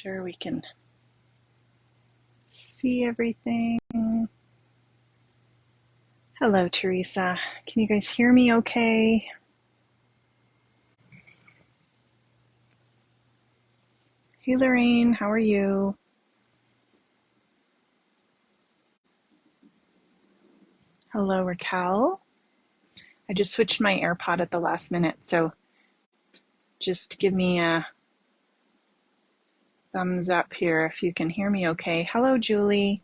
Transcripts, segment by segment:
sure we can see everything. Hello, Teresa. Can you guys hear me okay? Hey, Lorraine, how are you? Hello, Raquel. I just switched my AirPod at the last minute, so just give me a thumbs up here if you can hear me okay. Hello, Julie.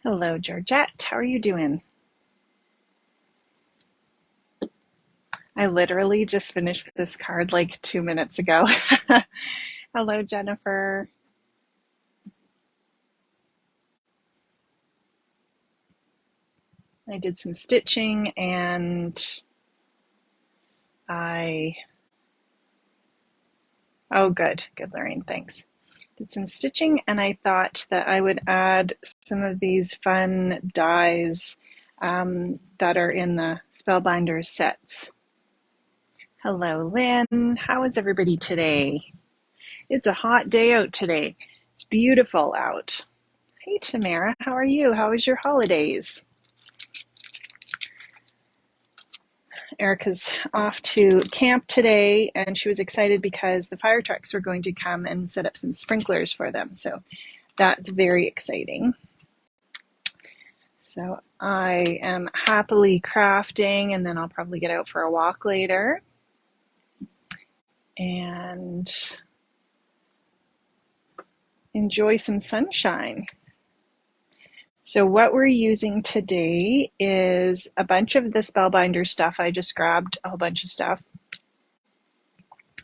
Hello, Georgette. How are you doing? I literally just finished this card like 2 minutes ago. Hello, Jennifer. I did some stitching and oh, good, Lorraine, thanks. Did some stitching and I thought that I would add some of these fun dies that are in the Spellbinders sets. Hello, Lynn. How is everybody today? It's a hot day out today. It's beautiful out. Hey, Tamara, how are you? How was your holidays? Erica's off to camp today and she was excited because the fire trucks were going to come and set up some sprinklers for them. So that's very exciting. So I am happily crafting and then I'll probably get out for a walk later and enjoy some sunshine. So what we're using today is a bunch of the Spellbinder stuff. I just grabbed a whole bunch of stuff.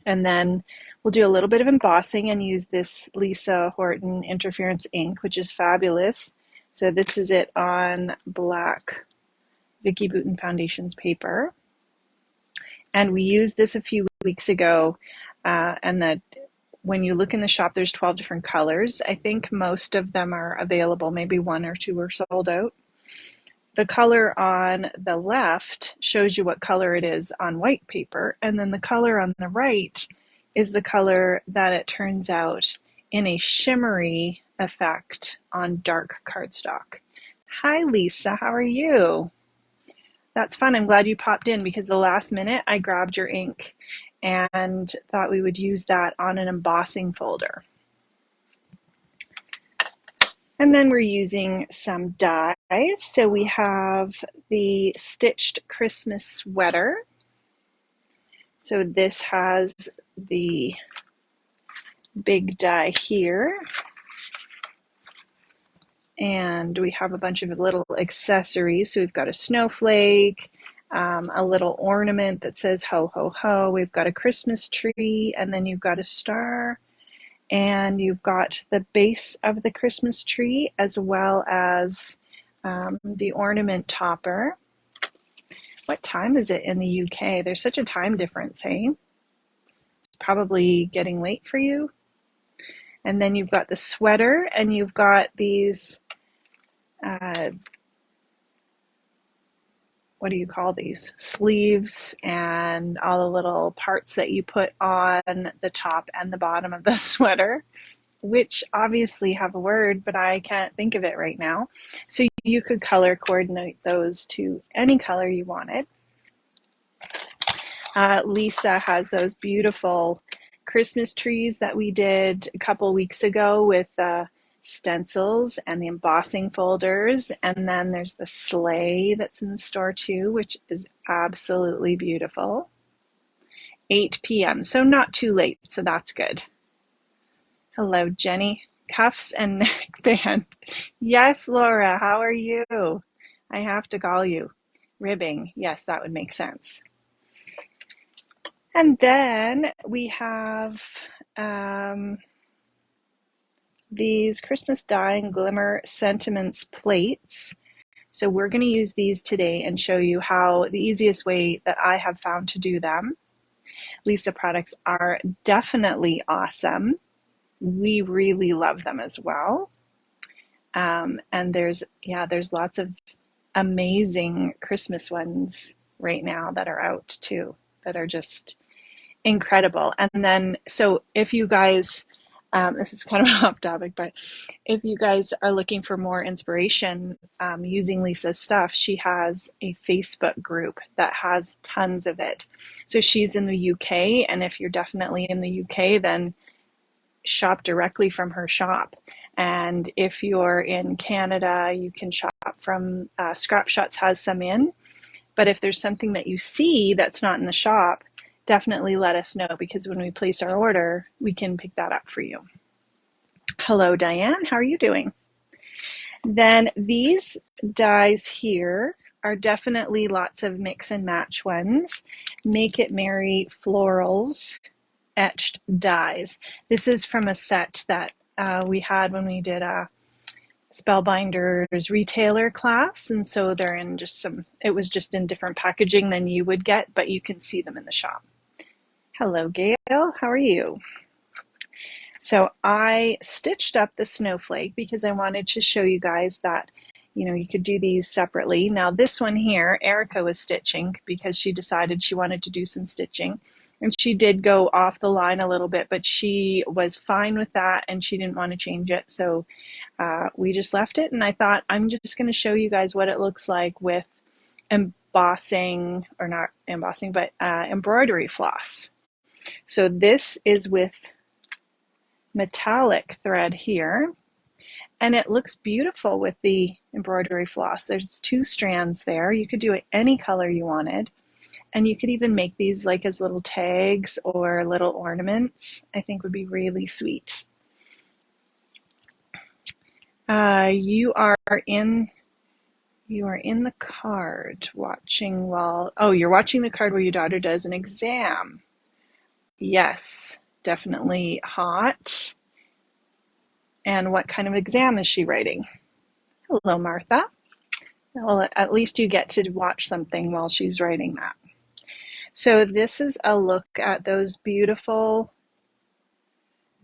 And then we'll do a little bit of embossing and use this Lisa Horton Interference ink, which is fabulous. So this is it on black Vicki Boutin Foundations paper. And we used this a few weeks ago, and that when you look in the shop, there's 12 different colors. I think most of them are available. Maybe one or two are sold out. The color on the left shows you what color it is on white paper, and then the color on the right is the color that it turns out in a shimmery effect on dark cardstock. Hi, Lisa. How are you? That's fun. I'm glad you popped in because the last minute I grabbed your ink and thought we would use that on an embossing folder. And then we're using some dies. So we have the stitched Christmas sweater. So this has the big die here. And we have a bunch of little accessories. So we've got a snowflake, a little ornament that says ho, ho, ho. We've got a Christmas tree, and then you've got a star. And you've got the base of the Christmas tree as well as the ornament topper. What time is it in the UK? There's such a time difference, hey? It's probably getting late for you. And then you've got the sweater and you've got these, what do you call these? Sleeves and all the little parts that you put on the top and the bottom of the sweater, which obviously have a word, but I can't think of it right now. So you could color coordinate those to any color you wanted. Lisa has those beautiful Christmas trees that we did a couple weeks ago with stencils and the embossing folders. And then there's the sleigh that's in the store too, which is absolutely beautiful. 8 p.m. So not too late. So that's good. Hello, Jenny. Cuffs and neckband. Yes, Laura, how are you? I have to call you. Ribbing. Yes, that would make sense. And then we have these Christmas Die and Glimmer Sentiments plates. So we're going to use these today and show you how the easiest way that I have found to do them. Lisa products are definitely awesome. We really love them as well. And there's lots of amazing Christmas ones right now that are out too, that are just incredible. And then, so if you guys, this is kind of off topic, but if you guys are looking for more inspiration using Lisa's stuff, she has a Facebook group that has tons of it. So she's in the UK, and if you're definitely in the UK, then shop directly from her shop. And if you're in Canada, you can shop from Scrap Shotz has some in. But if there's something that you see that's not in the shop, definitely let us know, because when we place our order, we can pick that up for you. Hello, Diane. How are you doing? Then these dies here are definitely lots of mix and match ones. Make It Merry Florals etched dies. This is from a set that we had when we did a Spellbinders retailer class, and so they're in just some, it was just in different packaging than you would get, but you can see them in the shop. Hello, Gail. How are you? So I stitched up the snowflake because I wanted to show you guys that, you know, you could do these separately. Now this one here, Erica was stitching because she decided she wanted to do some stitching. And she did go off the line a little bit, but she was fine with that and she didn't want to change it. So we just left it. And I thought, I'm just going to show you guys what it looks like with embossing, or not embossing, but embroidery floss. So this is with metallic thread here, and it looks beautiful with the embroidery floss. There's 2 strands there. You could do it any color you wanted, and you could even make these like as little tags or little ornaments. I think would be really sweet. You are in the card watching while, oh, you're watching the card where your daughter does an exam. Yes, definitely hot. And what kind of exam is she writing? Hello, Martha. Well, at least you get to watch something while she's writing that. So this is a look at those beautiful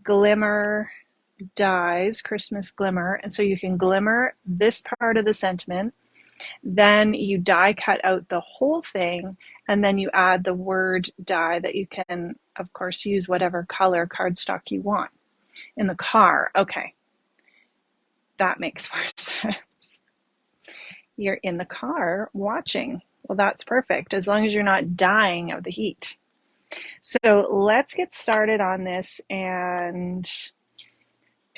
glimmer dies, Christmas glimmer. And so you can glimmer this part of the sentiment, then you die cut out the whole thing, and then you add the word die that you can, of course, use whatever color cardstock you want. In the car, okay. That makes more sense. You're in the car watching. Well, that's perfect, as long as you're not dying of the heat. So let's get started on this and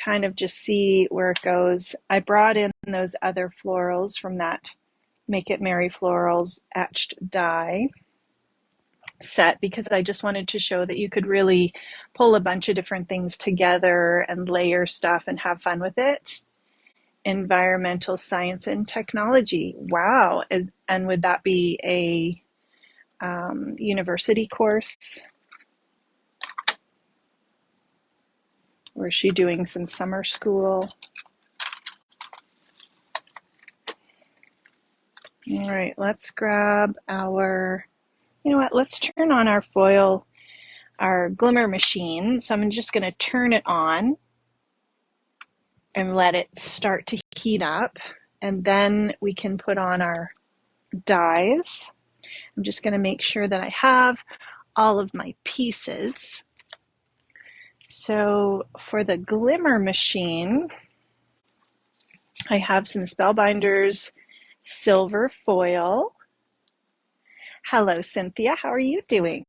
kind of just see where it goes. I brought in those other florals from that Make It Merry Florals etched die set because I just wanted to show that you could really pull a bunch of different things together and layer stuff and have fun with it. Environmental science and technology. Wow. And would that be a university course? Or is she doing some summer school? All right, let's grab our, you know what, let's turn on our foil, our glimmer machine. So I'm just going to turn it on and let it start to heat up. And then we can put on our dies. I'm just going to make sure that I have all of my pieces. So for the glimmer machine, I have some Spellbinders silver foil. Hello, Cynthia. How are you doing?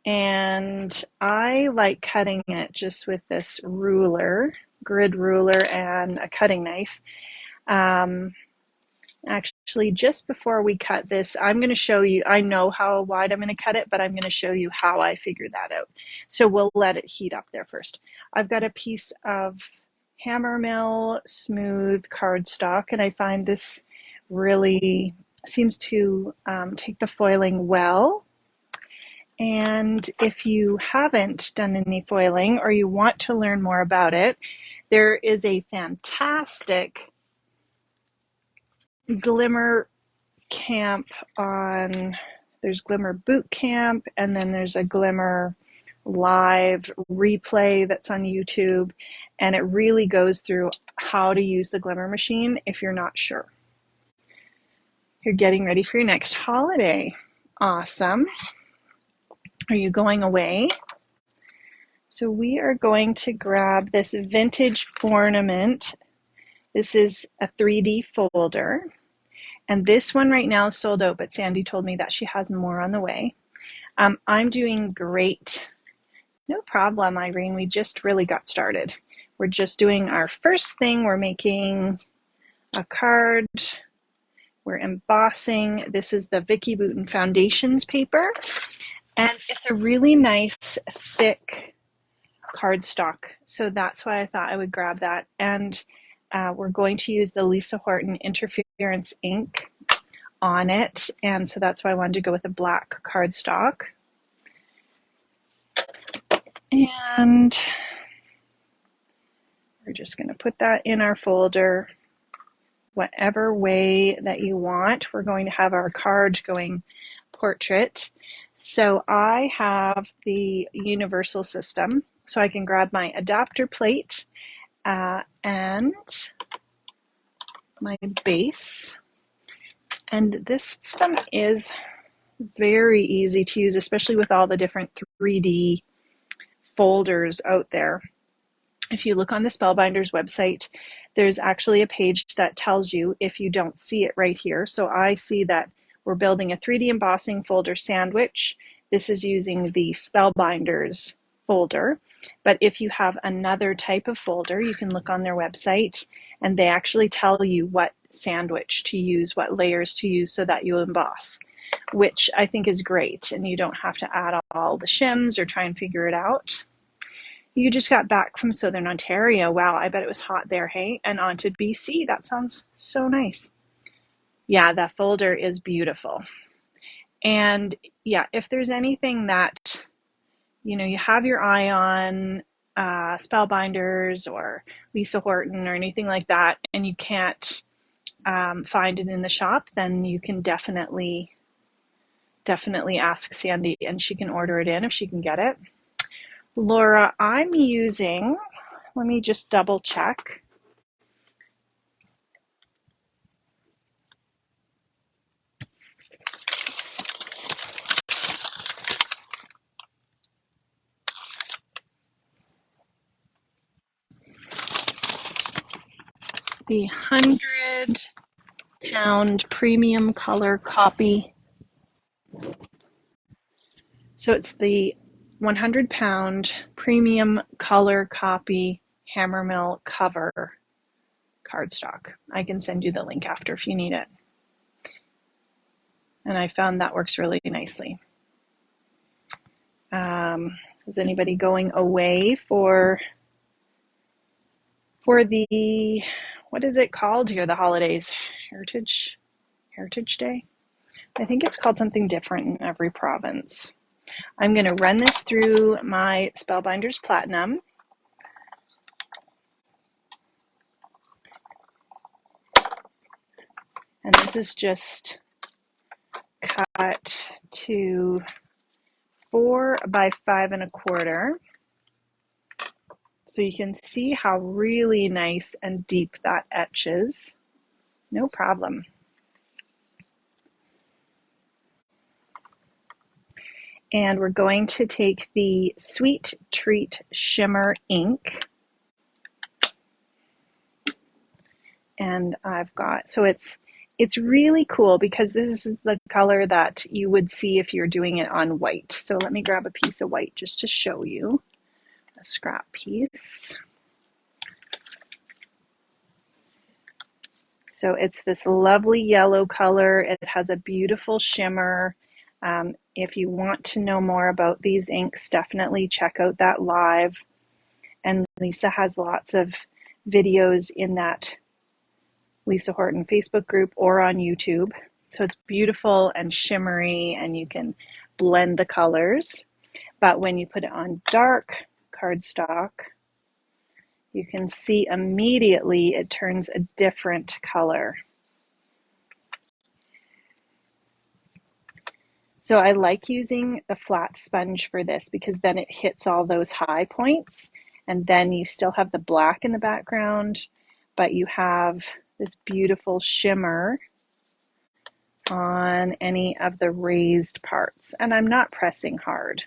And I like cutting it just with this ruler, grid ruler, and a cutting knife. Actually, just before we cut this, I'm going to show you, I know how wide I'm going to cut it, but I'm going to show you how I figured that out. So we'll let it heat up there first. I've got a piece of hammer mill smooth cardstock, and I find this really seems to take the foiling well. And if you haven't done any foiling or you want to learn more about it, there is a fantastic glimmer camp on, there's glimmer boot camp, and then there's a glimmer live replay that's on YouTube, and it really goes through how to use the glimmer machine if you're not sure. You're getting ready for your next holiday. Awesome. Are you going away? So we are going to grab this vintage ornament. This is a 3D folder. And this one right now is sold out, but Sandy told me that she has more on the way. I'm doing great. No problem, Irene. We just really got started. We're just doing our first thing. We're making a card. We're embossing. This is the Vicki Boutin Foundations paper. And it's a really nice, thick cardstock. So that's why I thought I would grab that. And we're going to use the Lisa Horton Interference ink on it. And so that's why I wanted to go with a black cardstock. And we're just going to put that in our folder, whatever way that you want. We're going to have our card going portrait. So I have the universal system, so I can grab my adapter plate and my base. And this system is very easy to use, especially with all the different 3D folders out there. If you look on the Spellbinders website, there's actually a page that tells you if you don't see it right here. So I see that we're building a 3D embossing folder sandwich. This is using the Spellbinders folder. But if you have another type of folder, you can look on their website and they actually tell you what sandwich to use, what layers to use so that you emboss, which I think is great. And you don't have to add all the shims or try and figure it out. You just got back from Southern Ontario. Wow, I bet it was hot there, hey? And on to BC. That sounds so nice. Yeah, that folder is beautiful. And yeah, if there's anything that, you have your eye on, Spellbinders or Lisa Horton or anything like that, and you can't find it in the shop, then you can definitely ask Sandy and she can order it in if she can get it. Laura, I'm using, let me just double check. The 100-pound premium color copy. So it's the 100-pound premium color copy Hammermill cover cardstock. I can send you the link after if you need it. And I found that works really nicely. Is anybody going away for the, what is it called here, the holidays? Heritage Day? I think it's called something different in every province. I'm going to run this through my Spellbinders Platinum. And this is just cut to 4 by 5 1/4. So you can see how really nice and deep that etch is. No problem. And we're going to take the Sweet Treat Shimmer ink. And I've got, so it's really cool because this is the color that you would see if you're doing it on white. So let me grab a piece of white just to show you, a scrap piece. So it's this lovely yellow color. It has a beautiful shimmer. If you want to know more about these inks, definitely check out that live. And Lisa has lots of videos in that Lisa Horton Facebook group or on YouTube. So it's beautiful and shimmery and you can blend the colors. But when you put it on dark cardstock, you can see immediately it turns a different color. So I like using the flat sponge for this because then it hits all those high points, and then you still have the black in the background, but you have this beautiful shimmer on any of the raised parts. And I'm not pressing hard.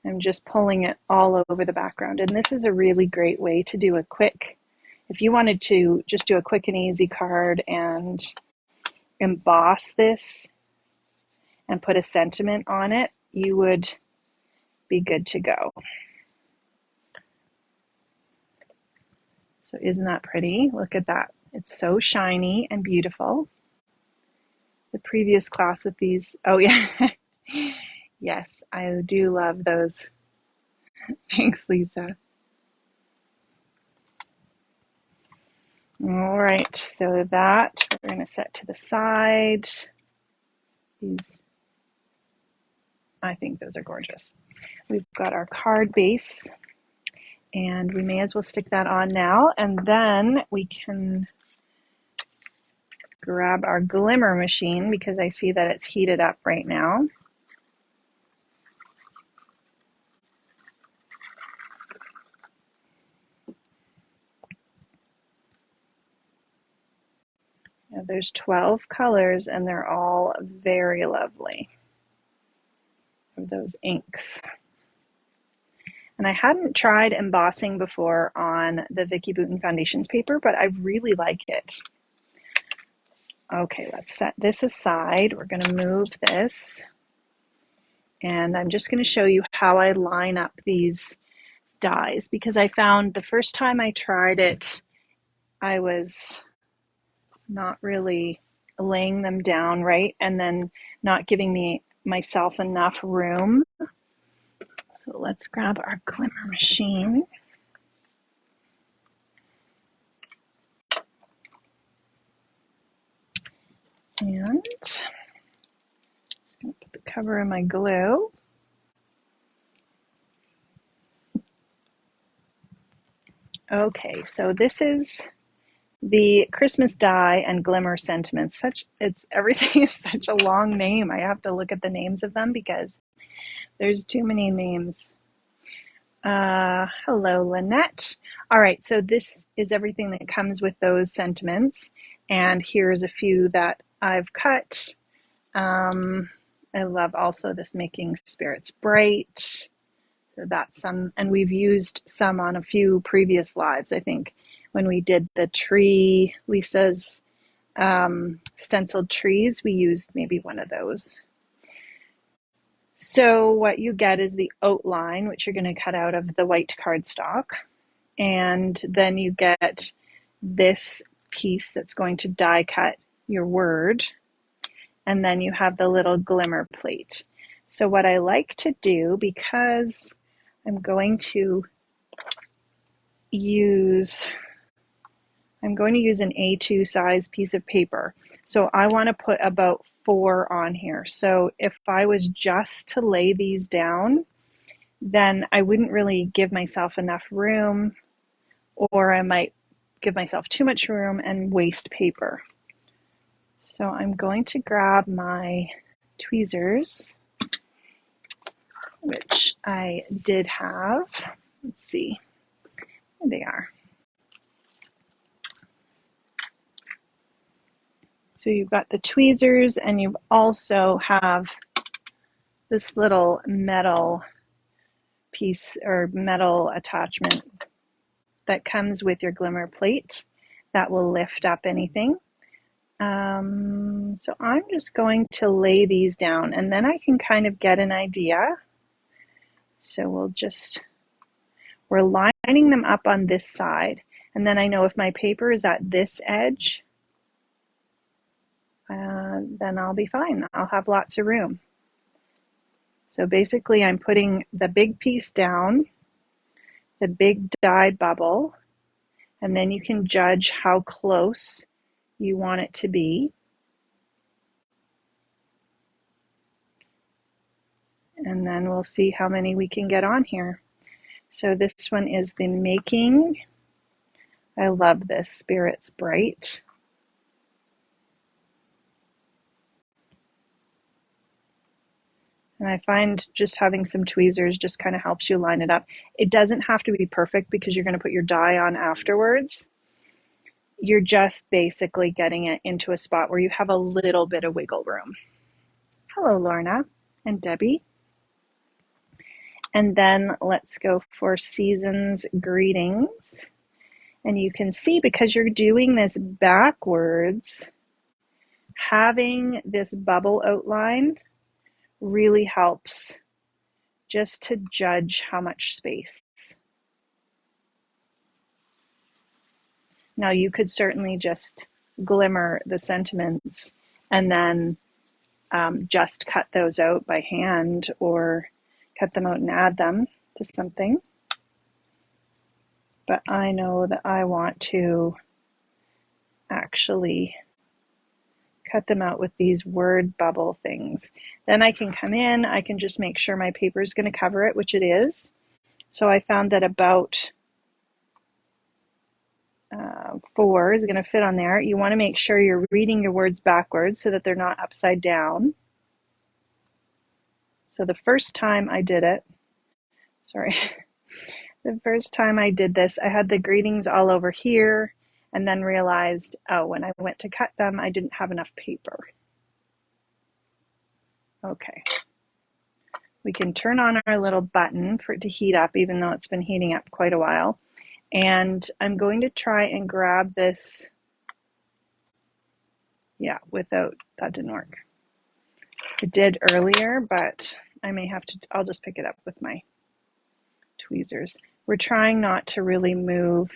I'm just pulling it all over the background. And this is a really great way to do a quick, if you wanted to just do a quick and easy card and emboss this and put a sentiment on it, you would be good to go. So isn't that pretty? Look at that. It's so shiny and beautiful. The previous class with these, oh yeah. Yes, I do love those. Thanks, Lisa. All right, so that we're going to set to the side. These, I think those are gorgeous. We've got our card base, and we may as well stick that on now, and then we can grab our glimmer machine because I see that it's heated up right now. Now, there's 12 colors, and they're all very lovely, of those inks. And I hadn't tried embossing before on the Vicki Boutin Foundations paper, but I really like it. Okay, let's set this aside. We're going to move this. And I'm just going to show you how I line up these dies, because I found the first time I tried it, I was not really laying them down right, and then not giving myself enough room. So let's grab our glimmer machine. And just going to put the cover in my glue. Okay, so this is the Christmas die and glimmer sentiments. Everything is such a long name. I have to look at the names of them because there's too many names. Hello, Lynette. All right, so this is everything that comes with those sentiments, and here's a few that I've cut. I love also this Making Spirits Bright. So that's some, and we've used some on a few previous lives. I think when we did the tree, Lisa's stenciled trees, we used maybe one of those. So what you get is the outline, which you're going to cut out of the white cardstock. And then you get this piece that's going to die cut your word. And then you have the little glimmer plate. So what I like to do, because I'm going to use an A2 size piece of paper. So I want to put about 4 on here. So if I was just to lay these down, then I wouldn't really give myself enough room, or I might give myself too much room and waste paper. So I'm going to grab my tweezers, which I did have. Let's see, there they are. So you've got the tweezers, and you also have this little metal piece or metal attachment that comes with your glimmer plate that will lift up anything. So I'm just going to lay these down, and then I can kind of get an idea. So we're lining them up on this side, and then I know if my paper is at this edge, then I'll be fine. I'll have lots of room. So basically I'm putting the big piece down, the big dyed bubble, and then you can judge how close you want it to be. And then we'll see how many we can get on here. So this one is the Making. I love this, Spirits Bright. And I find just having some tweezers just kind of helps you line it up. It doesn't have to be perfect because you're going to put your dye on afterwards. You're just basically getting it into a spot where you have a little bit of wiggle room. Hello, Lorna and Debbie. And then let's go for Season's Greetings. And you can see, because you're doing this backwards, having this bubble outline really helps just to judge how much space. Now you could certainly just glimmer the sentiments and then just cut those out by hand, or cut them out and add them to something. But I know that I want to actually cut them out with these word bubble things. Then I can come in, I can just make sure my paper is going to cover it, which it is. So I found that about 4 is going to fit on there. You want to make sure you're reading your words backwards so that they're not upside down. So the first time I did it, the first time I did this, I had the greetings all over here, and then realized, oh, when I went to cut them, I didn't have enough paper. Okay. We can turn on our little button for it to heat up, even though it's been heating up quite a while. And I'm going to try and grab this. Yeah, that didn't work. It did earlier, but I may have to, I'll just pick it up with my tweezers. We're trying not to really move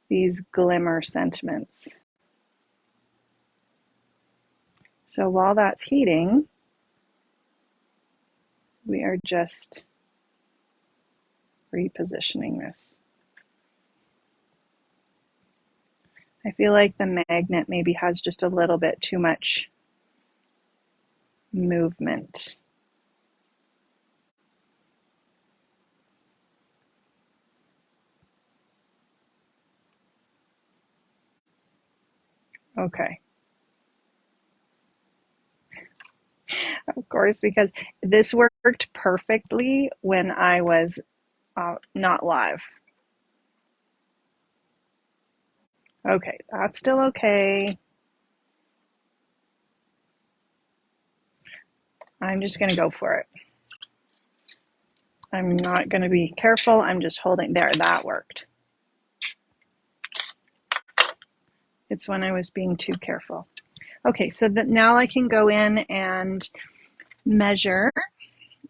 these glimmer sentiments. So while that's heating, we are just repositioning this. I feel like the magnet maybe has just a little bit too much movement. Okay. Of course, because this worked perfectly when I was not live. Okay, that's still okay. I'm just going to go for it. I'm not going to be careful. I'm just holding there. That worked. It's when I was being too careful. Okay, so that now I can go in and measure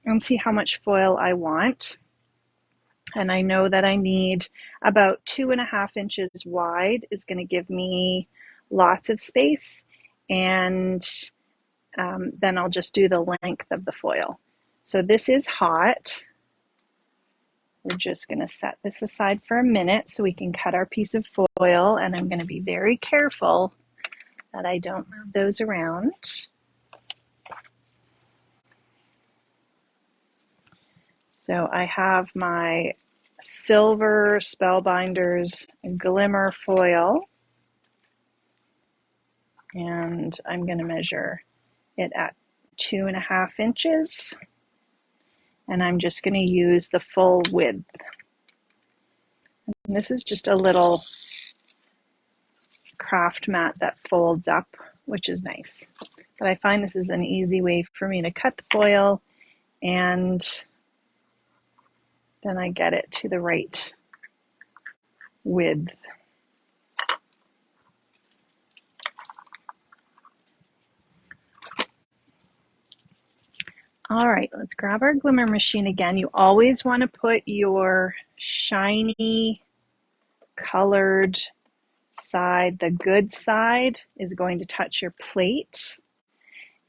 and see how much foil I want. And I know that I need about 2.5 inches wide is going to give me lots of space. And then I'll just do the length of the foil. So this is hot. We're just going to set this aside for a minute so we can cut our piece of foil, and I'm going to be very careful that I don't move those around. So I have my silver Spellbinders glimmer foil, and I'm going to measure it at 2.5 inches, and I'm just going to use the full width. And this is just a little craft mat that folds up, which is nice. But I find this is an easy way for me to cut the foil, and then I get it to the right width. All right, let's grab our glimmer machine again. You always want to put your shiny colored side, the good side is going to touch your plate,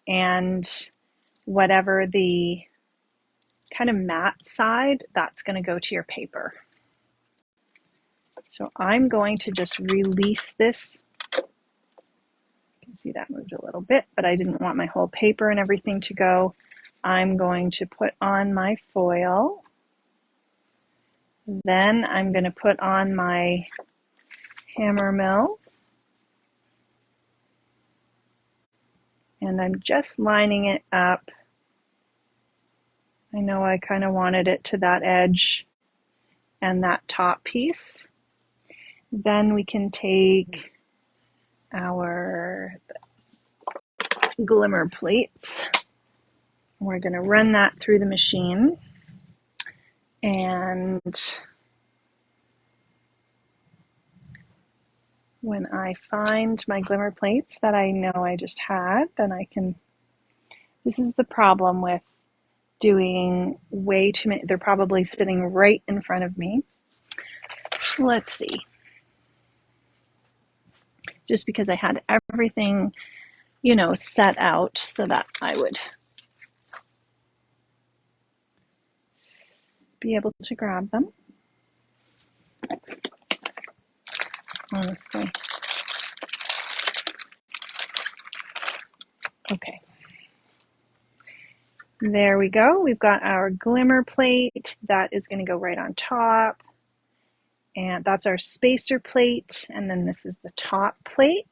and whatever the kind of matte side, that's going to go to your paper. So I'm going to just release this. You can see that moved a little bit, but I didn't want my whole paper and everything to go. I'm going to put on my foil. Then I'm going to put on my hammer mill. And I'm just lining it up I know I kind of wanted it to that edge and that top piece. Then we can take our glimmer plates. We're going to run that through the machine, and when I find my glimmer plates that I know I just had, then I can, this is the problem with doing way too many, they're probably sitting right in front of me. Let's see. Just because I had everything, set out so that I would be able to grab them. Honestly. Okay. There we go. We've got our glimmer plate. That is going to go right on top. And that's our spacer plate. And then this is the top plate.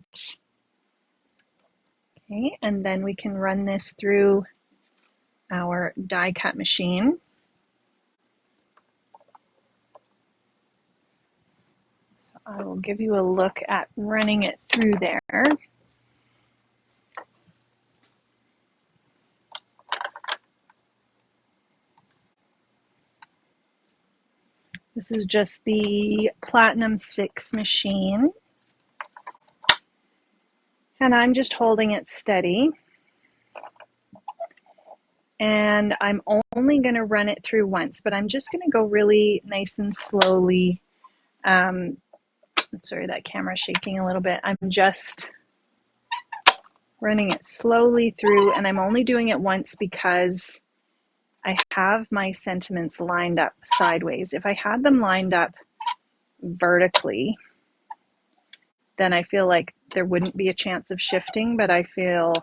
Okay. And then we can run this through our die cut machine. So I will give you a look at running it through there. This is just the Platinum 6 machine. And I'm just holding it steady. And I'm only going to run it through once, but I'm just going to go really nice and slowly. Sorry, that camera's shaking a little bit. I'm just running it slowly through, and I'm only doing it once because I have my sentiments lined up sideways. If I had them lined up vertically, then I feel like there wouldn't be a chance of shifting, but I feel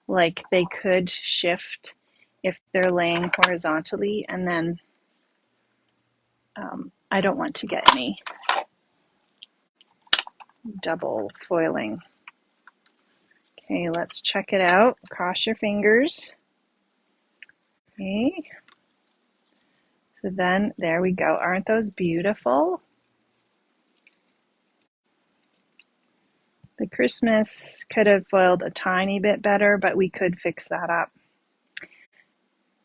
like they could shift if they're laying horizontally, and then I don't want to get any double foiling. Okay, let's check it out. Cross your fingers. Okay. So then, there we go. Aren't those beautiful? The Christmas could have foiled a tiny bit better, but we could fix that up.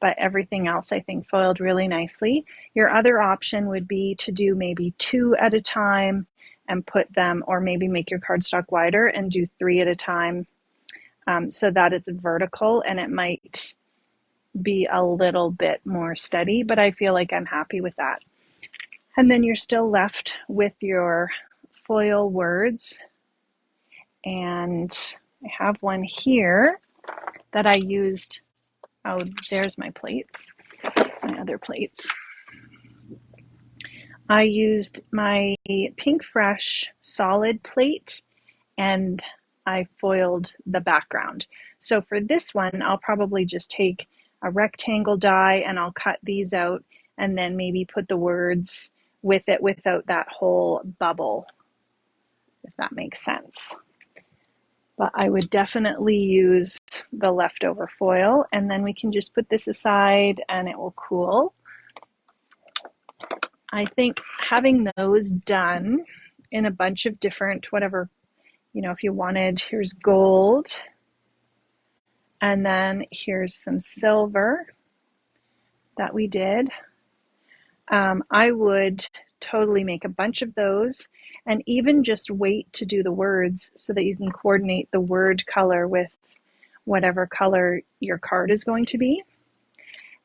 But everything else, I think, foiled really nicely. Your other option would be to do maybe 2 at a time and put them, or maybe make your cardstock wider and do 3 at a time, so that it's vertical, and it might be a little bit more steady, but I feel like I'm happy with that. And then you're still left with your foil words. And I have one here that I used. Oh, there's my plates, my other plates. I used my Pink Fresh solid plate, and I foiled the background. So for this one, I'll probably just take a rectangle die and I'll cut these out, and then maybe put the words with it without that whole bubble, if that makes sense. But I would definitely use the leftover foil, and then we can just put this aside and it will cool. I think having those done in a bunch of different, whatever, if you wanted, here's gold, and then here's some silver that we did. I would totally make a bunch of those, and even just wait to do the words so that you can coordinate the word color with whatever color your card is going to be.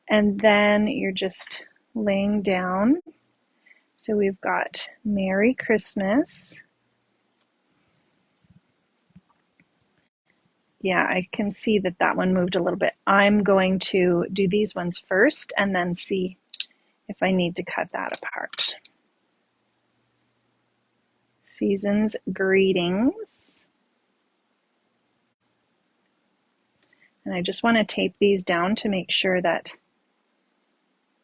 And then you're just laying down. So we've got Merry Christmas. Yeah, I can see that one moved a little bit. I'm going to do these ones first and then see if I need to cut that apart. Season's greetings. And I just want to tape these down to make sure that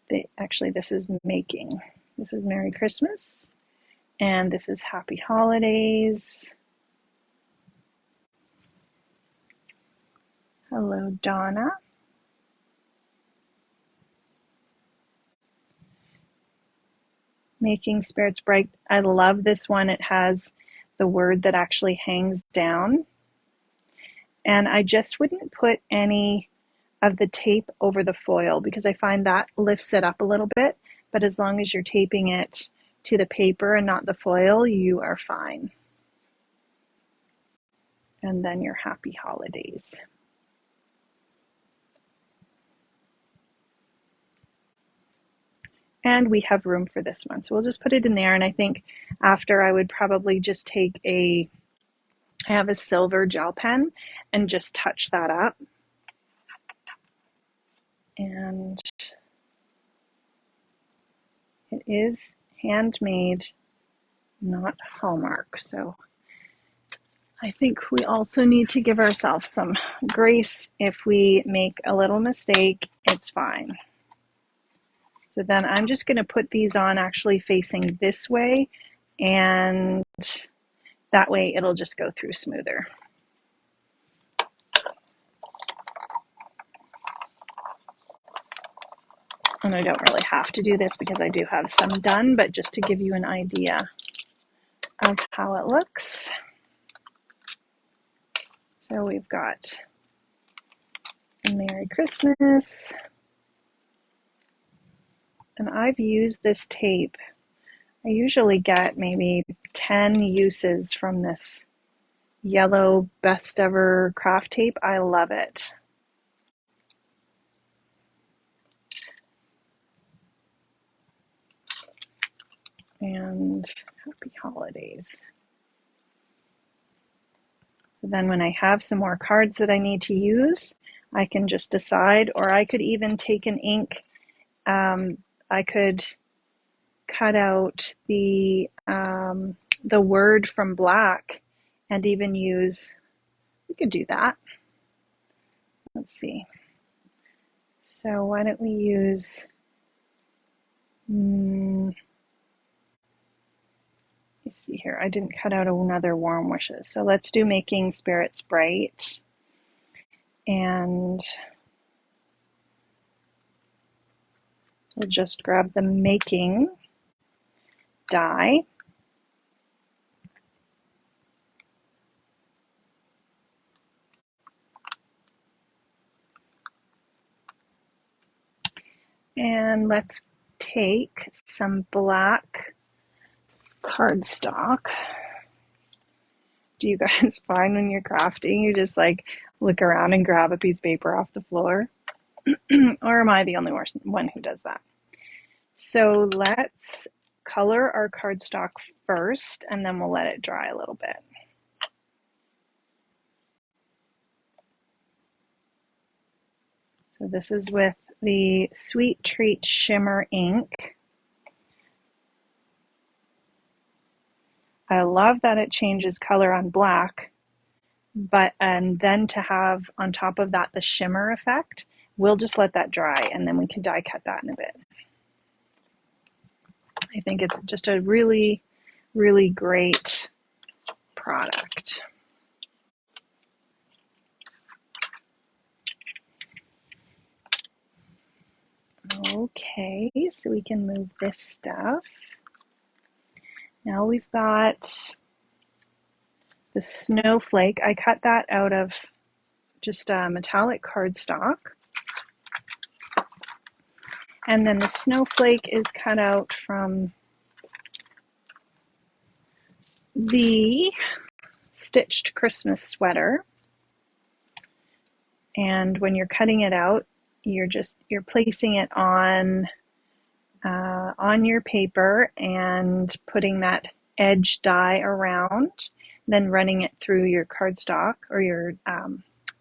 this is making. This is Merry Christmas, and this is Happy Holidays. Hello, Donna. Making Spirits Bright. I love this one. It has the word that actually hangs down. And I just wouldn't put any of the tape over the foil because I find that lifts it up a little bit. But as long as you're taping it to the paper and not the foil, you are fine. And then your happy holidays. And we have room for this one. So we'll just put it in there. And I think after I would probably just take I have a silver gel pen and just touch that up. And it is handmade, not Hallmark. So I think we also need to give ourselves some grace. If we make a little mistake, it's fine. So then I'm just going to put these on actually facing this way, and that way it'll just go through smoother. And I don't really have to do this because I do have some done, but just to give you an idea of how it looks. So we've got a Merry Christmas. And I've used this tape. I usually get maybe 10 uses from this yellow Best Ever craft tape. I love it. And happy holidays. So then when I have some more cards that I need to use, I can just decide, or I could even take an ink. I could cut out the word from black and even use, we could do that. Let's see. So why don't we use, let's see here, I didn't cut out another Warm Wishes. So let's do Making Spirits Bright. And we'll just grab the Making die. And let's take some black cardstock. Do you guys find when you're crafting, you just like look around and grab a piece of paper off the floor? Or am I the only one who does that? So let's color our cardstock first, and then we'll let it dry a little bit. So this is with the Sweet Treat Shimmer ink. I love that it changes color on black, and then to have on top of that the shimmer effect, we'll just let that dry and then we can die cut that in a bit. I think it's just a really, really great product. Okay, so we can move this stuff. Now we've got the snowflake. I cut that out of just a metallic cardstock. And then the snowflake is cut out from the stitched Christmas sweater. And when you're cutting it out, you're placing it on your paper and putting that edge die around, then running it through your cardstock, or you're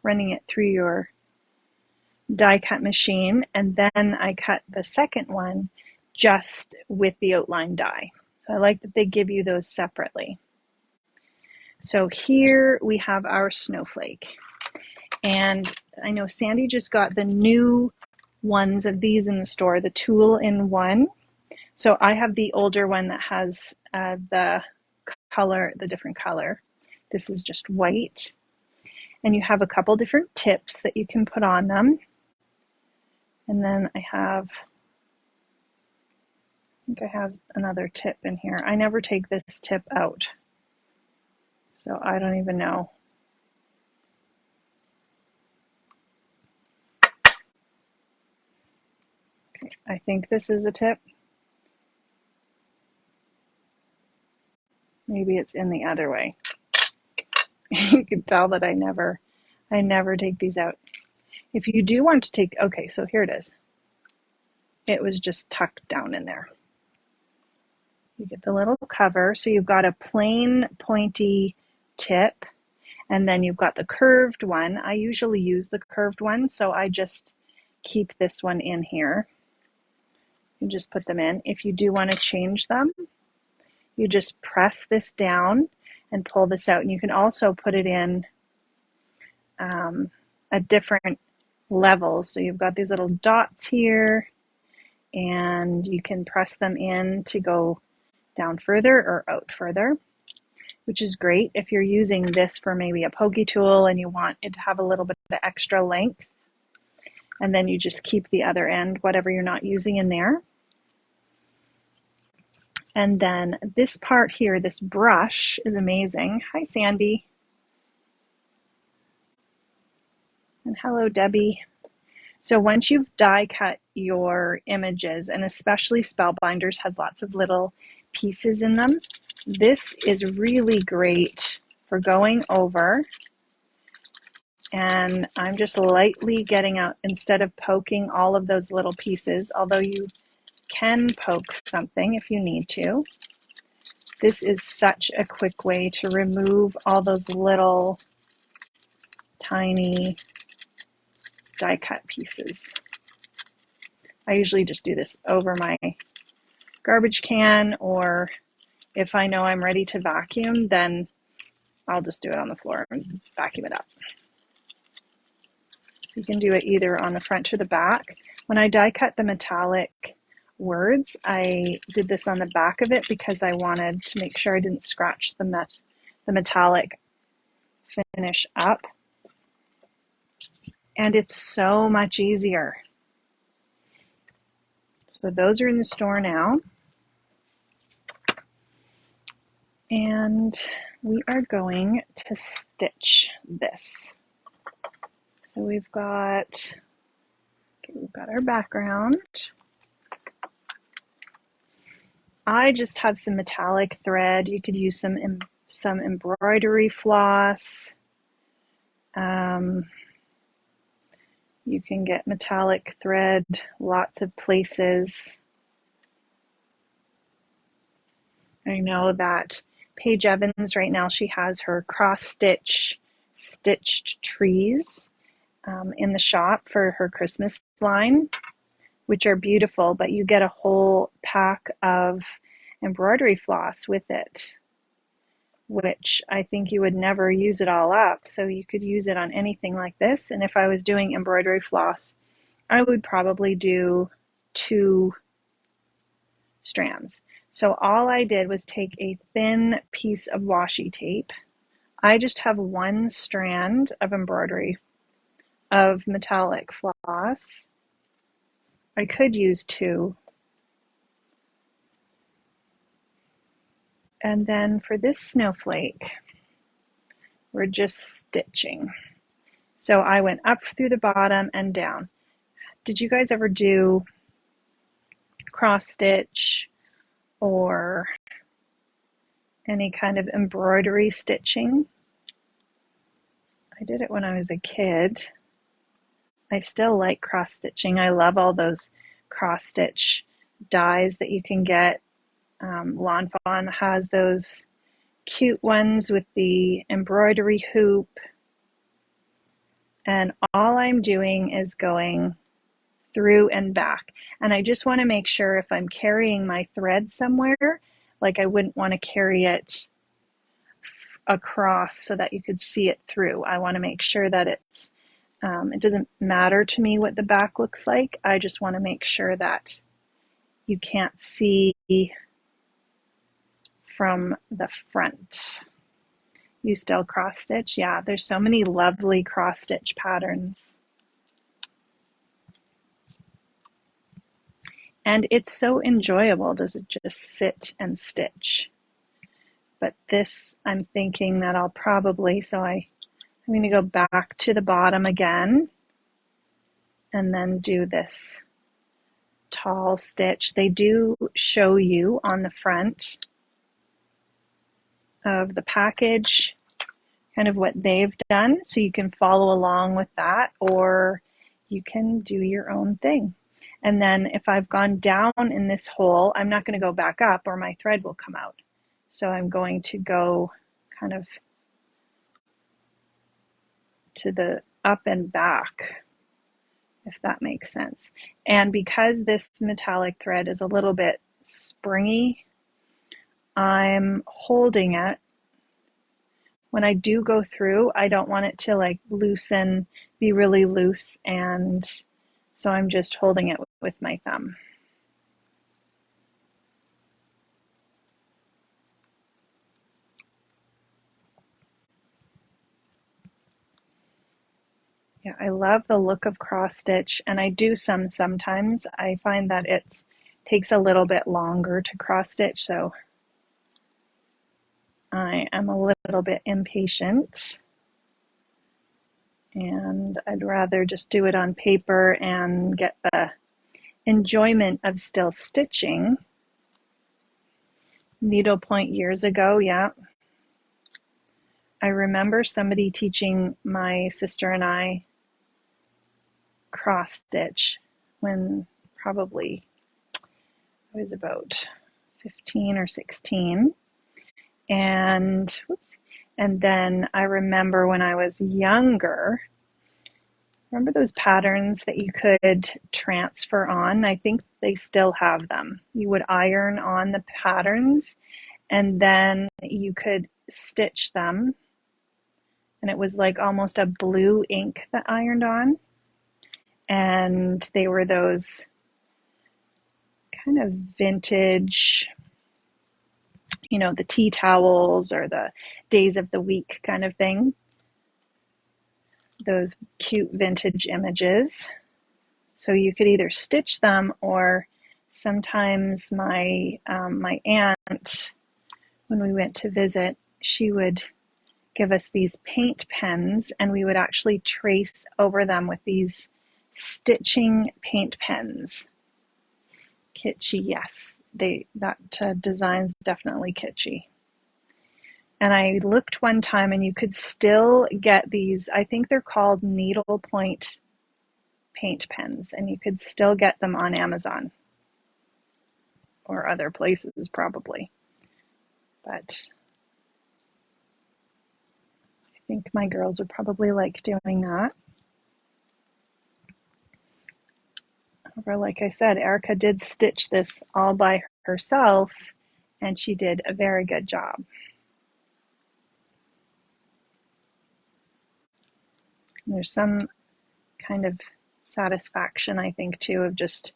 running it through your die cut machine. And then I cut the second one just with the outline die. So I like that they give you those separately. So here we have our snowflake. And I know Sandy just got the new ones of these in the store, the tool-in-one. So I have the older one that has the different color. This is just white. And you have a couple different tips that you can put on them. And then I have think I have another tip in here. I never take this tip out, so I don't even know. Okay, I think this is a tip. Maybe it's in the other way. You can tell that I never take these out. If you do want to take, okay, so here it is. It was just tucked down in there. You get the little cover, so you've got a plain pointy tip, and then you've got the curved one. I usually use the curved one, so I just keep this one in here. You just put them in. If you do want to change them, you just press this down and pull this out. And you can also put it in at different levels. So you've got these little dots here, and you can press them in to go down further or out further, which is great if you're using this for maybe a pokey tool and you want it to have a little bit of extra length. And then you just keep the other end, whatever you're not using, in there. And then this part here, this brush, is amazing. Hi, Sandy. And hello, Debbie. So once you've die cut your images, and especially Spellbinders has lots of little pieces in them, this is really great for going over. And I'm just lightly getting out instead of poking all of those little pieces, although you can poke something if you need to. This is such a quick way to remove all those little tiny die cut pieces. I usually just do this over my garbage can, or if I know I'm ready to vacuum, then I'll just do it on the floor and vacuum it up. So you can do it either on the front or the back. When I die cut the metallic words, I did this on the back of it because I wanted to make sure I didn't scratch the metallic finish up. And it's so much easier. So those are in the store now. And we are going to stitch this. So we've got our background. I just have some metallic thread. You could use some embroidery floss. You can get metallic thread lots of places. I know that Paige Evans right now, she has her cross-stitch stitched trees in the shop for her Christmas line, which are beautiful, but you get a whole pack of embroidery floss with it, which I think you would never use it all up, so you could use it on anything like this. And if I was doing embroidery floss, I would probably do 2 strands. So all I did was take a thin piece of washi tape. I just have 1 strand of embroidery of metallic floss. I could use 2. And then for this snowflake, we're just stitching. So I went up through the bottom and down. Did you guys ever do cross stitch or any kind of embroidery stitching? I did it when I was a kid. I still like cross stitching. I love all those cross stitch dies that you can get. Lawn Fawn has those cute ones with the embroidery hoop. And all I'm doing is going through and back. And I just want to make sure if I'm carrying my thread somewhere, like I wouldn't want to carry it across so that you could see it through. I want to make sure that it's, it doesn't matter to me what the back looks like. I just want to make sure that you can't see from the front. You still cross stitch? Yeah, there's so many lovely cross stitch patterns. And it's so enjoyable to just sit and stitch. But this, I'm thinking that I'll probably, I'm going to go back to the bottom again and then do this tall stitch. They do show you on the front of the package kind of what they've done, so you can follow along with that, or you can do your own thing. And then if I've gone down in this hole, I'm not going to go back up or my thread will come out. So I'm going to go kind of to the up and back, if that makes sense. And because this metallic thread is a little bit springy, I'm holding it. When I do go through, I don't want it to like loosen, be really loose, and so I'm just holding it with my thumb. Yeah, I love the look of cross stitch, and I do sometimes. I find that it takes a little bit longer to cross stitch, so I am a little bit impatient, and I'd rather just do it on paper and get the enjoyment of still stitching. Needlepoint years ago, yeah. I remember somebody teaching my sister and I cross stitch when probably I was about 15 or 16. And then I remember when I was younger, remember those patterns that you could transfer on? I think they still have them. You would iron on the patterns and then you could stitch them. And it was like almost a blue ink that ironed on. And they were those kind of vintage, the tea towels or the days of the week kind of thing. Those cute vintage images. So you could either stitch them, or sometimes my aunt, when we went to visit, she would give us these paint pens, and we would actually trace over them with these stitching paint pens. Kitschy, yes. That design's definitely kitschy. And I looked one time and you could still get these, I think they're called needlepoint paint pens, and you could still get them on Amazon or other places probably. But I think my girls would probably like doing that. However, like I said, Erica did stitch this all by herself, and she did a very good job. And there's some kind of satisfaction, I think, too, of just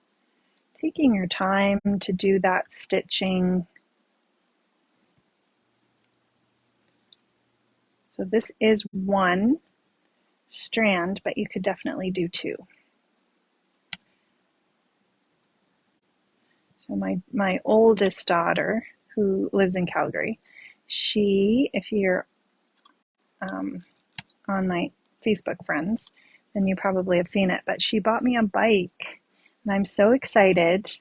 taking your time to do that stitching. So this is one strand, but you could definitely do two. So my oldest daughter, who lives in Calgary, she, if you're on my Facebook friends, then you probably have seen it, but she bought me a bike, and I'm so excited.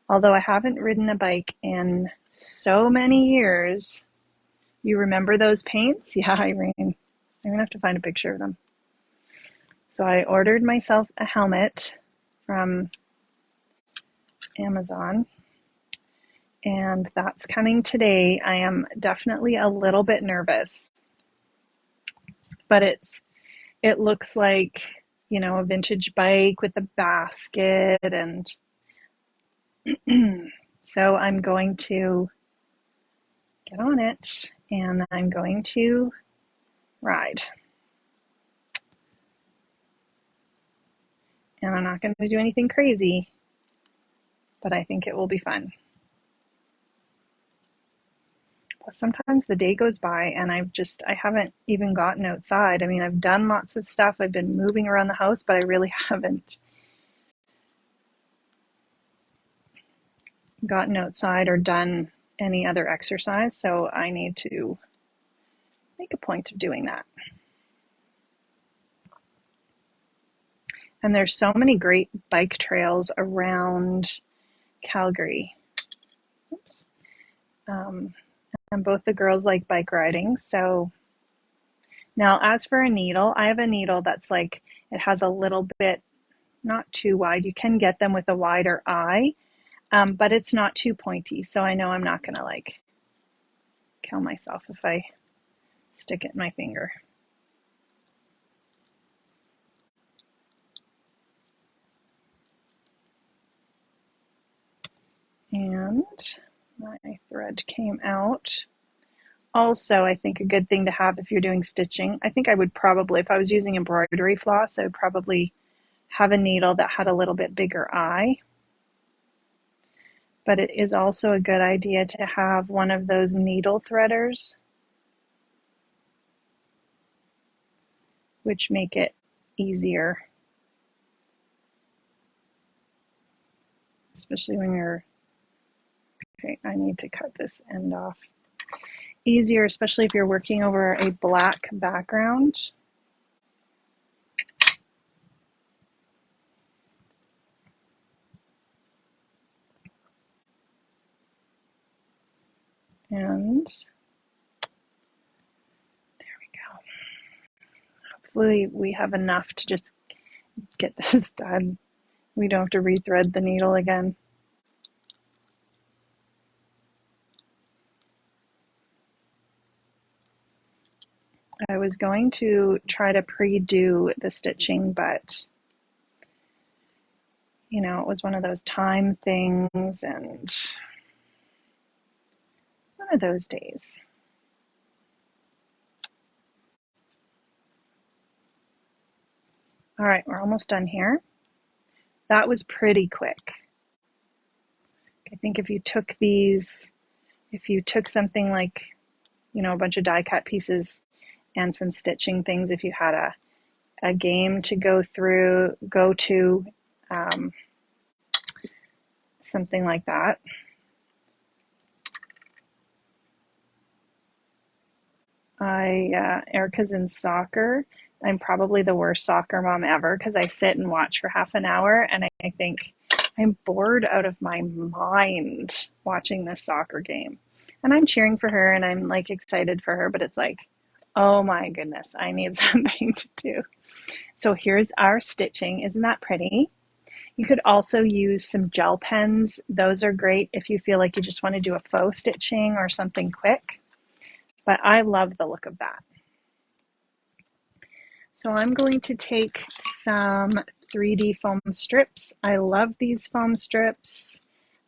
Although I haven't ridden a bike in so many years. You remember those paints? Yeah, Irene. I'm going to have to find a picture of them. So I ordered myself a helmet from Amazon, and that's coming today. I am definitely a little bit nervous, but it looks like, a vintage bike with a basket, and so I'm going to get on it and I'm going to ride. And I'm not going to do anything crazy, but I think it will be fun. Plus, sometimes the day goes by and I haven't even gotten outside. I mean, I've done lots of stuff. I've been moving around the house, but I really haven't gotten outside or done any other exercise, so I need to make a point of doing that. And there's so many great bike trails around Calgary. Oops. And both the girls like bike riding. So now, as for a needle, I have a needle that's like, it has a little bit, not too wide. You can get them with a wider eye, but it's not too pointy. So I know I'm not going to like kill myself if I stick it in my finger. And my thread came out. Also, I think a good thing to have if you're doing stitching, I think I would probably, if I was using embroidery floss, I would probably have a needle that had a little bit bigger eye. But it is also a good idea to have one of those needle threaders, which make it easier, especially when you're, okay, I need to cut this end off. Easier, especially if you're working over a black background. And there we go. Hopefully we have enough to just get this done. We don't have to rethread the needle again. I was going to try to pre-do the stitching, but you know, it was one of those time things and one of those days. All right, we're almost done here. That was pretty quick. I think if you took these, if you took something like, you know, a bunch of die cut pieces and some stitching things, if you had a game to go to, something like that. Erica's in soccer. I'm probably the worst soccer mom ever because I sit and watch for half an hour and I think I'm bored out of my mind watching this soccer game. And I'm cheering for her and I'm like excited for her, but it's like, oh my goodness, I need something to do. So here's our stitching. Isn't that pretty? You could also use some gel pens. Those are great if you feel like you just want to do a faux stitching or something quick. But I love the look of that. So I'm going to take some 3D foam strips. I love these foam strips.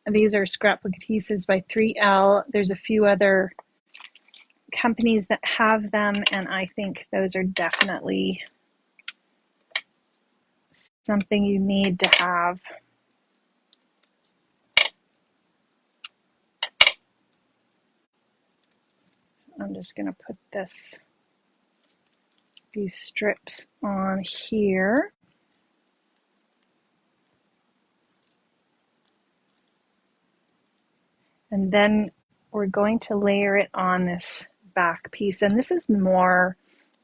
These are scrapbook adhesives by 3L. There's a few other companies that have them, and I think those are definitely something you need to have. I'm just going to put these strips on here. And then we're going to layer it on this back piece. And this is more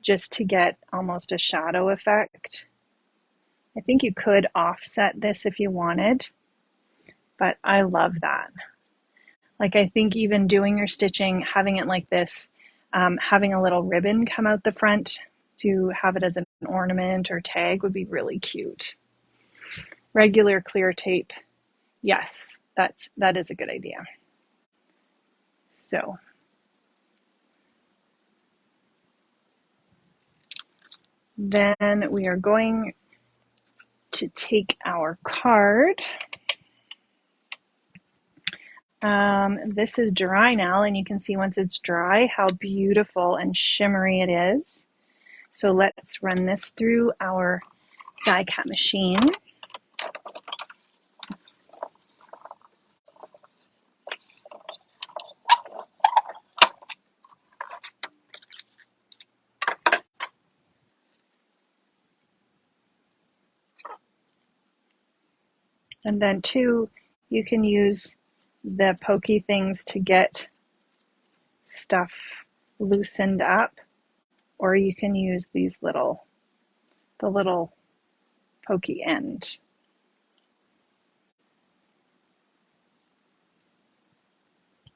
just to get almost a shadow effect. I think you could offset this if you wanted, but I love that. Like I think even doing your stitching, having it like this, having a little ribbon come out the front to have it as an ornament or tag would be really cute. Regular clear tape, yes, that is a good idea. So then we are going to take our card. This is dry now, and you can see once it's dry how beautiful and shimmery it is. So let's run this through our die cut machine. And then too, you can use the pokey things to get stuff loosened up, or you can use the little pokey end.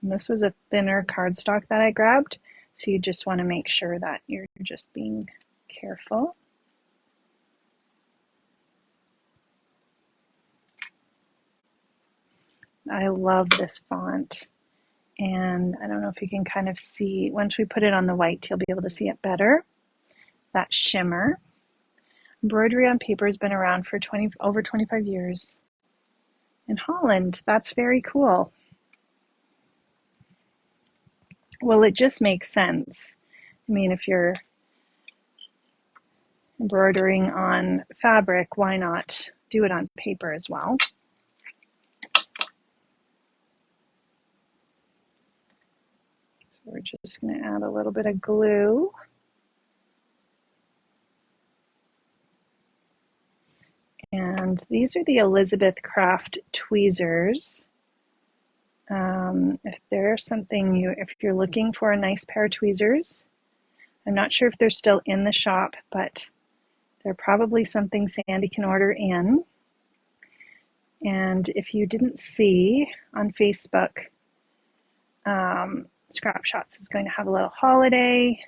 And this was a thinner cardstock that I grabbed, so you just want to make sure that you're just being careful. I love this font, and I don't know if you can kind of see, once we put it on the white, you'll be able to see it better, that shimmer. Embroidery on paper has been around for over 25 years in Holland. That's very cool. Well, it just makes sense. I mean, if you're embroidering on fabric, why not do it on paper as well? So we're just going to add a little bit of glue. And these are the Elizabeth Craft tweezers. If there's something if you're looking for a nice pair of tweezers, I'm not sure if they're still in the shop, but they're probably something Sandy can order in. And if you didn't see on Facebook, Scrap Shotz is going to have a little holiday.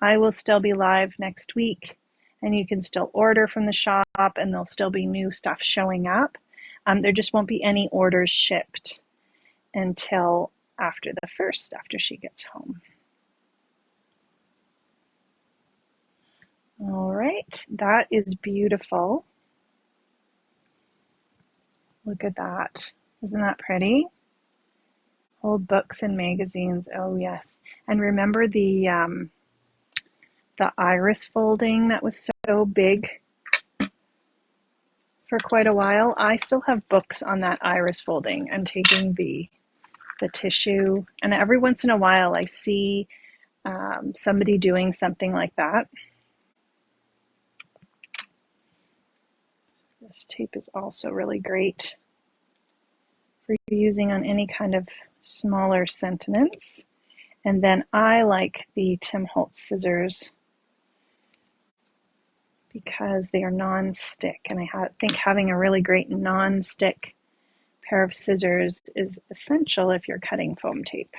I will still be live next week, and you can still order from the shop, and there'll still be new stuff showing up. There just won't be any orders shipped until after the 1st, after she gets home. All right, that is beautiful. Look at that. Isn't that pretty? Old books and magazines. Oh yes. And remember the iris folding that was so big for quite a while? I still have books on that iris folding. I'm taking the tissue, and every once in a while I see somebody doing something like that. This tape is also really great for using on any kind of smaller sentiments. And then I like the Tim Holtz scissors because they are non-stick, and I think having a really great non-stick pair of scissors is essential if you're cutting foam tape.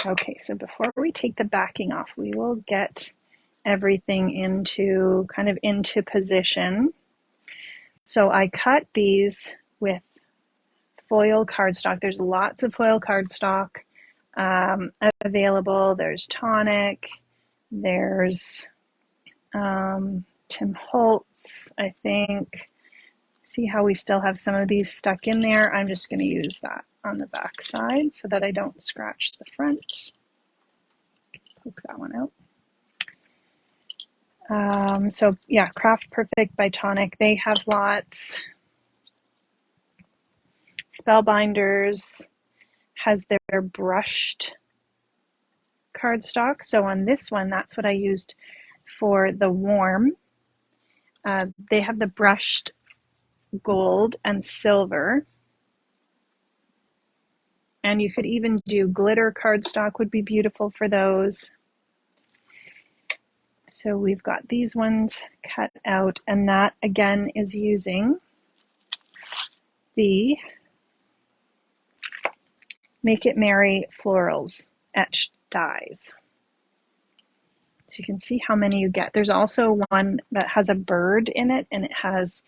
Okay, so before we take the backing off, we will get everything into position. So I cut these with foil cardstock. There's lots of foil cardstock available. There's Tonic, there's Tim Holtz, I think. See how we still have some of these stuck in there? I'm just going to use that on the back side so that I don't scratch the front. Poke that one out. So yeah, Craft Perfect by Tonic. They have lots. Spellbinders has their brushed cardstock. So on this one, that's what I used for the warm. They have the brushed gold and silver. And you could even do glitter cardstock, would be beautiful for those. So we've got these ones cut out, and that again is using the Make It Merry Florals etched dies. So you can see how many you get. There's also one that has a bird in it, and it has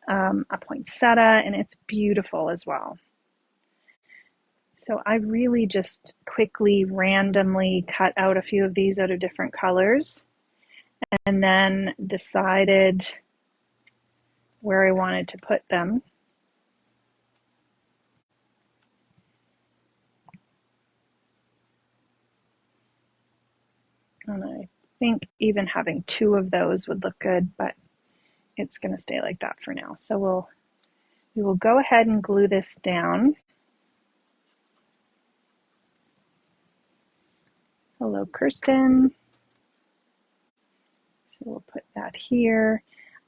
a poinsettia, and it's beautiful as well. So I really just quickly, randomly cut out a few of these out of different colors, and then decided where I wanted to put them. And I think even having 2 of those would look good, but it's going to stay like that for now. So we will go ahead and glue this down. Hello, Kirsten. So we'll put that here.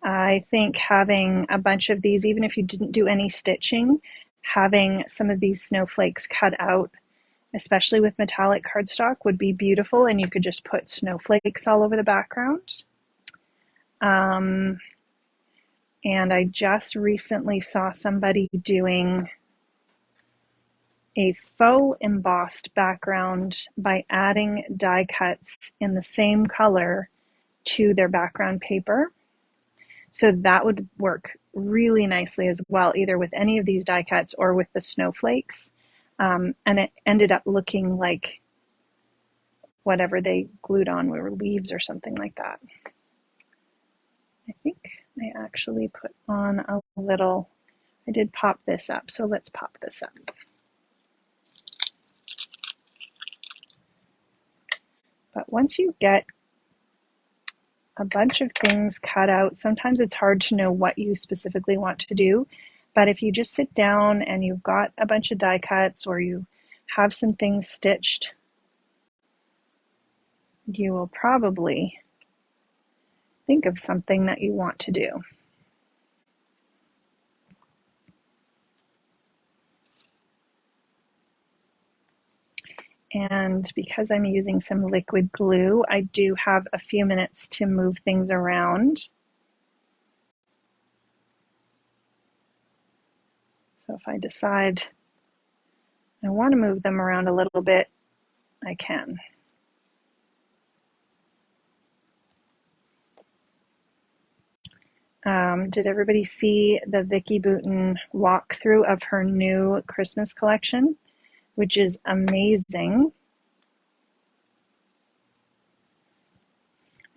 I think having a bunch of these, even if you didn't do any stitching, having some of these snowflakes cut out, especially with metallic cardstock, would be beautiful, and you could just put snowflakes all over the background. And I just recently saw somebody doing a faux embossed background by adding die cuts in the same color to their background paper. So that would work really nicely as well, either with any of these die cuts or with the snowflakes. And it ended up looking like whatever they glued on were leaves or something like that. I think I actually put on a little, I did pop this up, so let's pop this up. But once you get a bunch of things cut out, sometimes it's hard to know what you specifically want to do. But if you just sit down and you've got a bunch of die cuts or you have some things stitched, you will probably think of something that you want to do. And because I'm using some liquid glue, I do have a few minutes to move things around. So if I decide I want to move them around a little bit, I can. Did everybody see the Vicki Boutin walkthrough of her new Christmas collection, which is amazing?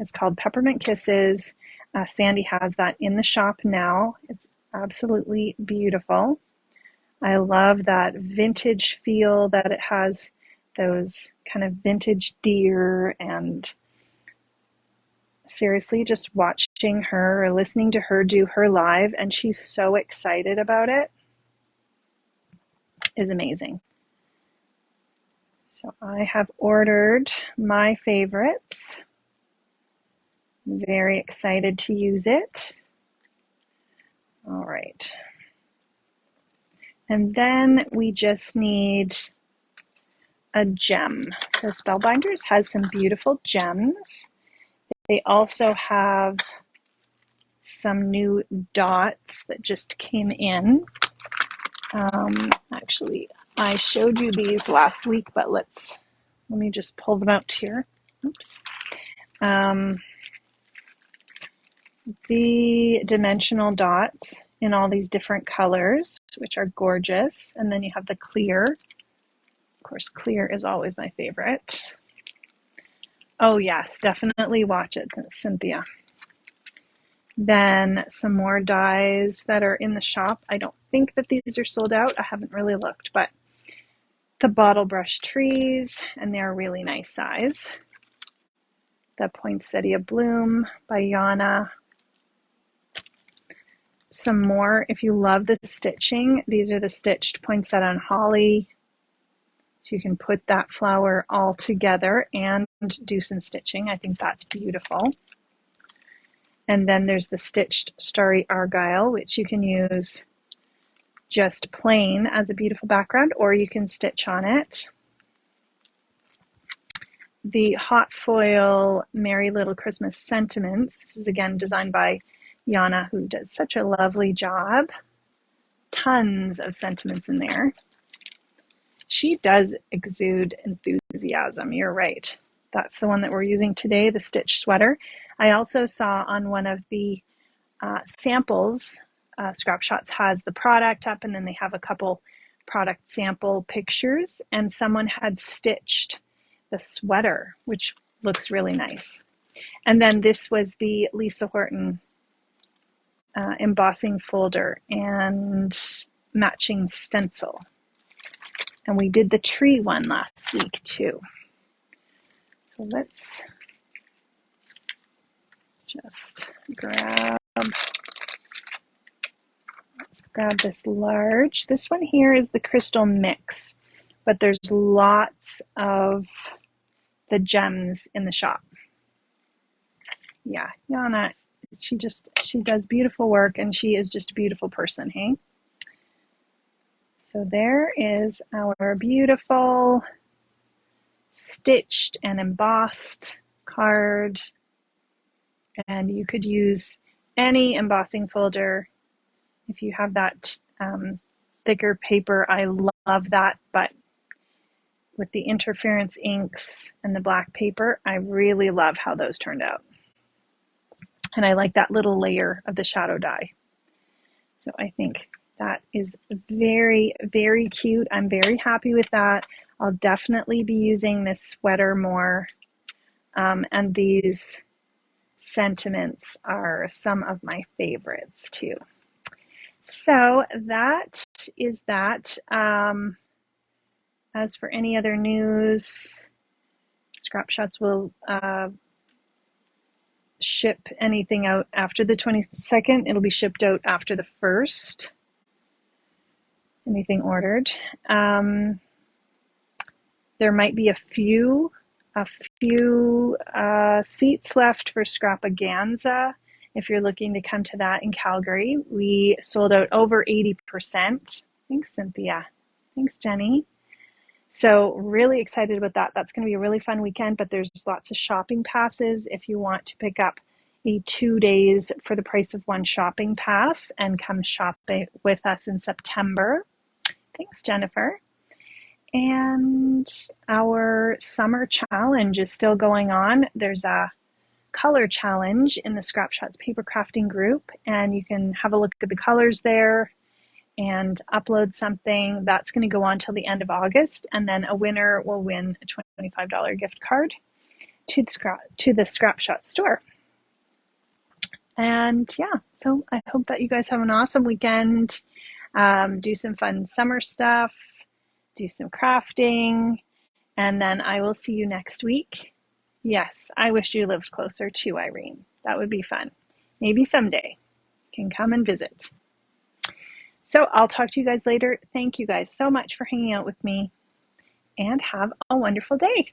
It's called Peppermint Kisses. Sandy has that in the shop now. It's absolutely beautiful. I love that vintage feel that it has, those kind of vintage deer, and seriously, just watching her or listening to her do her live, and she's so excited about it, is amazing. So I have ordered my favorites. I'm very excited to use it. All right. And then we just need a gem. So Spellbinders has some beautiful gems. They also have some new dots that just came in. Actually, I showed you these last week, but let me just pull them out here. Oops. The dimensional dots in all these different colors, which are gorgeous. And then you have the clear. Of course, clear is always my favorite. Oh yes, definitely watch it, Cynthia. Then some more dies that are in the shop. I don't think that these are sold out. I haven't really looked, but the bottle brush trees, and they're a really nice size. The Poinsettia Bloom by Yana. Some more, if you love the stitching, these are the stitched poinsettia and holly. So you can put that flower all together and do some stitching. I think that's beautiful. And then there's the stitched starry argyle, which you can use just plain as a beautiful background, or you can stitch on it. The hot foil Merry Little Christmas Sentiments. This is again designed by Yana, who does such a lovely job. Tons of sentiments in there. She does exude enthusiasm. You're right. That's the one that we're using today, the stitch sweater. I also saw on one of the samples, Scrap Shotz has the product up, and then they have a couple product sample pictures, and someone had stitched the sweater, which looks really nice. And then this was the Lisa Horton embossing folder and matching stencil. And we did the tree one last week too. So let's just grab this large. This one here is the crystal mix, but there's lots of the gems in the shop. Yeah, Yana she does beautiful work, and she is just a beautiful person, hey? So there is our beautiful stitched and embossed card, and you could use any embossing folder if you have that thicker paper. I love that, but with the interference inks and the black paper, I really love how those turned out. And I like that little layer of the shadow die. So I think that is very, very cute. I'm very happy with that. I'll definitely be using this sweater more. And these sentiments are some of my favorites too. So that is that. As for any other news, Scrap Shotz will ship anything out after the 22nd. It'll be shipped out after the 1st. Anything ordered. There might be a few seats left for Scrapaganza. If you're looking to come to that in Calgary, we sold out over 80%. Thanks, Cynthia. Thanks, Jenny. So really excited about that. That's going to be a really fun weekend, but there's lots of shopping passes if you want to pick up a 2 days for the price of one shopping pass and come shop with us in September. Thanks, Jennifer. And our summer challenge is still going on. There's a color challenge in the Scrap Shotz paper crafting group, and you can have a look at the colors there and upload something. That's going to go on till the end of August, and then a winner will win a $25 gift card to the Scrap Shotz store. And yeah, so I hope that you guys have an awesome weekend. Do some fun summer stuff, do some crafting, and then I will see you next week. Yes, I wish you lived closer to Irene. That would be fun. Maybe someday you can come and visit. So I'll talk to you guys later. Thank you guys so much for hanging out with me, and have a wonderful day.